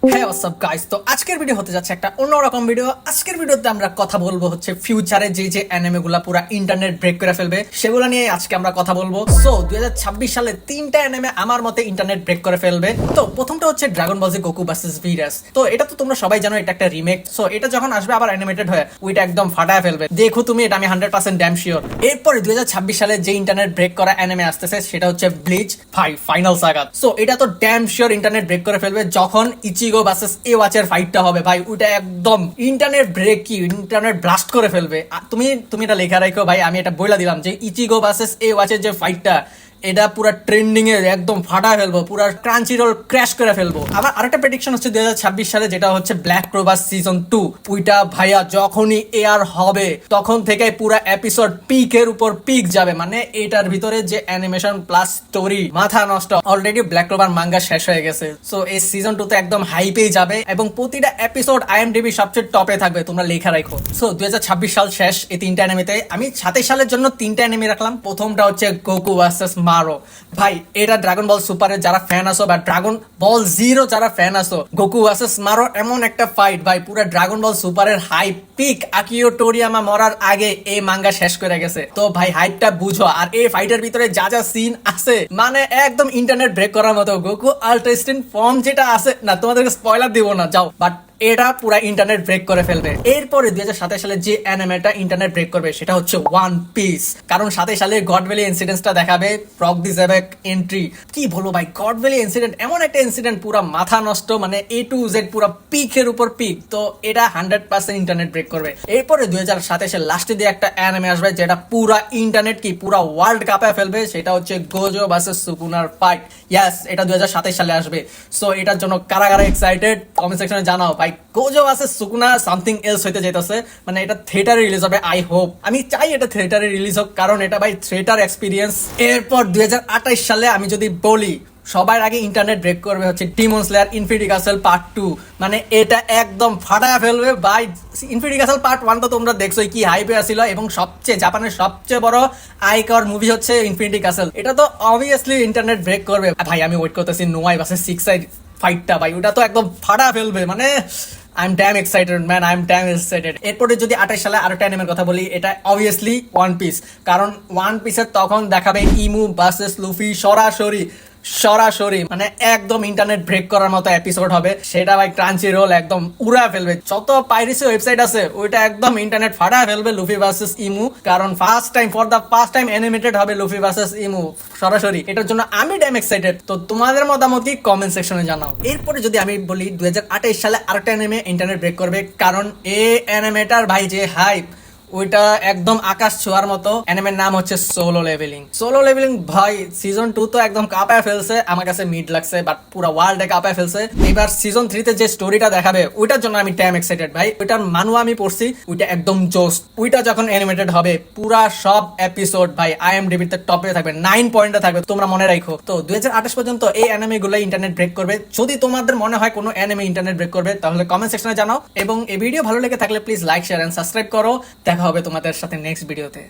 হ্যাঁ WhatsApp guys, তো আজকের ভিডিও হতে যাচ্ছে একটা অন্যরকম ভিডিও। আজকের ভিডিওতে আমরা কথা বলবো হচ্ছে ফিউচারে যে অ্যানিমে গুলা পুরো ইন্টারনেট ব্রেক করে ফেলবে সেগুলো নিয়ে আজকে আমরা কথা বলবো। সো 2026 সালে তিনটা অ্যানিমে আমার মতে ইন্টারনেট ব্রেক করে ফেলবে। তো প্রথমটা হচ্ছে ড্রাগন বল জি গোকু ভার্সেস ভিরাস। তো এটা তো তোমরা সবাই জানো, এটা একটা রিমেক। সো এটা যখন আসবে আবার অ্যানিমেটেড হয়ে, ওইটা একদম ফাটায় ফেলবে, দেখো তুমি, এটা আমি 100% ড্যাম শিওর। এরপরে 2026 সালে যে ইন্টারনেট ব্রেক করা অ্যানিমে আসতেছে সেটা হচ্ছে ব্লিচ ভাই ফাইনাল সাগা। সো এটা তো ড্যাম শিওর ইন্টারনেট ব্রেক করে ফেলবে যখন ইচিগো ভার্সেস এ ওয়াচের ফাইটটা হবে। ভাই ওইটা একদম ইন্টারনেট ব্রেক, কি ইন্টারনেট ব্লাস্ট করে ফেলবে। তুমি এটা লেখা রাখো ভাই, আমি এটা বলে দিলাম যে ইচিগো ভার্সেস এ ওয়াচের যে ফাইটটা, এটা পুরো ট্রেন্ডিং এ একদম ফাটা ফেলবো, পুরো ক্রাঞ্চি রোল ক্র্যাশ করে ফেলবো। আবার আরেকটা প্রেডিকশন হচ্ছে 2026 সালে, যেটা হচ্ছে ব্ল্যাক ক্লোভার সিজন 2। ওইটা ভাইয়া যখনই এয়ার হবে তখন থেকে পুরো এপিসোড পিকের উপর পিক যাবে। মানে এটার ভিতরে যে অ্যানিমেশন প্লাস স্টোরি, মাথা নষ্ট। অলরেডি ব্ল্যাক ক্লোভার মাঙ্গা শেষ হয়ে গেছে, সো এই সিজন 2 তে একদম হাইপেই যাবে এবং প্রতিটা এপিসোড আইএমডিবি সবচেয়ে টপে থাকবে, তোমরা লেখা রাখো। সো 2026 সাল শেষ এই তিনটা অ্যানিমেতে। আমি 27 সালের জন্য তিনটা অ্যানিমে রাখলাম। প্রথমটা হচ্ছে গোকু ভার্সেস মারো। ভাই এটা ড্রাগন বল সুপারের যারা ফ্যান আছো বা ড্রাগন বল জিরো যারা ফ্যান আছো, গোকু ভার্সেস মারো এমন একটা ফাইট ভাই, পুরো ড্রাগন বল সুপারের হাই পিক আকিও টোরিয়ামা মরার আগে এই মাঙ্গা শেষ করে গেছে। তো ভাই হাইপটা বুঝো। আর এই ফাইটের ভিতরে যা যা সিন আছে, মানে একদম ইন্টারনেট ব্রেক করার মতো। গোকু আল্ট্রা স্টিন ফর্ম যেটা আছে না, তোমাদেরকে স্পয়লার দিব না, যাও, বাট এটা পুরা ইন্টারনেট ব্রেক করে ফেলবে। এরপরে 2027 সালে যে অ্যানিমেটা ইন্টারনেট ব্রেক করবে সেটা হচ্ছে ওয়ান পিস। কারণ 27 সালে গড ভ্যালি ইনসিডেন্টটা দেখাবে, ফ্রগ দি জ্যাবেক এন্ট্রি। কি বলবো ভাই, গড ভ্যালি ইনসিডেন্ট এমন একটা ইনসিডেন্ট, পুরা মাথা নষ্ট, মানে এ টু জেড পুরা পিকের উপর পিক। তো এটা 100% ইন্টারনেট ব্রেক করবে। এরপরে 2027 লাস্টে দিয়ে একটা অ্যানিমে আসবে যেটা পুরা ইন্টারনেট কি পুরা ওয়ার্ল্ড কাপে ফেলবে, সেটা হচ্ছে গোজো ভার্সেস সুকুনার ফাইট। ইয়াস, এটা 2027 সালে আসবে। সো এটার জন্য কারা কারা এক্সাইটেড কমেন্ট সেকশনে জানাও ভাই। Gojo versus Sukuna something else হইতে যেতেছে, মানে এটা থিয়েটারে রিলিজ হবে। আই হোপ, আমি চাই এটা থিয়েটারে রিলিজ হোক, কারণ এটা ভাই থিয়েটার এক্সপিরিয়েন্স। এরপর 2028 সালে আমি যদি বলি, সবার আগে ইন্টারনেট ব্রেক করবে হচ্ছে Demon Slayer infinity castle part 2। মানে এটা একদম ফাটায় ফেলবে ভাই। ইনফিনিটি ক্যাসেল পার্ট 1 তো তোমরা দেখছোই কি হাইপে আসিল, এবং জাপানের সবচেয়ে বড় আইকর মুভি হচ্ছে ইনফিনিটি ক্যাসেল। এটা তো অবভিয়াসলি ইন্টারনেট ব্রেক করবে ভাই। আমি ওয়েট করতেছি নোয়াই ভার্সেস 6 ফাইটটা ভাই, ওটা তো একদম ফাটা ফেলবে। মানে I am damn excited man, I am damn excited. এরপরে যদি 28 সালে আরেকটা অ্যানিমের কথা বলি, এটা অবভিয়াসলি ওয়ান পিস। কারণ ওয়ান পিসের তখন দেখাবে ইমু ভার্সেস লুফি সরাসরি, মানে একদম ইন্টারনেট ব্রেক করার মতো এপিসোড হবে। সেটা ভাই ক্রাঞ্চি রোল একদম উড়া ফেলবে। যত পাইরেসি ওয়েবসাইট আছে ওইটা একদম ইন্টারনেট ফাটা ফেলবে লুফি ভার্সেস ইমু। কারণ for the first time animated হবে লুফি ভার্সেস ইমু সরাসরি। এটার জন্য আমি ড্যাম এক্সাইটেড। তো তোমাদের মতামত কি কমেন্ট সেকশনে জানাও। এরপরে যদি আমি বলি 2028 সালে আরেকটা অ্যানিমে ইন্টারনেট ব্রেক করবে, কারণ এই অ্যানিমেটার ভাই যে হাইপ, ওইটা একদম আকাশ ছোঁয়ার মতো। অ্যানিমের নাম হচ্ছে সোলো লেভেলিং ভাই সিজন 2 তো একদম কাঁপায় ফেলছে, আমার কাছে মিড লাগছে, বাট পুরো ওয়ার্ল্ডে কাঁপায় ফেলছে। এবার সিজন 3 তে যে স্টোরিটা দেখাবে ওইটার জন্য আমি ট্যাম এক্সাইটেড ভাই। ওইটার মানুয়া আমি পড়ছি, ওইটা একদম জোস। ওইটা যখন অ্যানিমেটেড হবে পুরা সব এপিসোড ভাই আইএমডিবি তে টপে থাকবে, 9 পয়েন্টে থাকবে, তোমরা মনে রাখো। তো 2028 পর্যন্ত এই অ্যানিমে গুলো ইন্টারনেট ব্রেক করবে। যদি তোমাদের মনে হয় কোনো অ্যানিমে ইন্টারনেট ব্রেক করবে, তাহলে কমেন্ট সেকশনে জানাও। এবং এই ভিডিও ভালো লেগে থাকলে please like share and subscribe করো। দেখা হবে তোমাদের সাথে নেক্সট ভিডিওতে।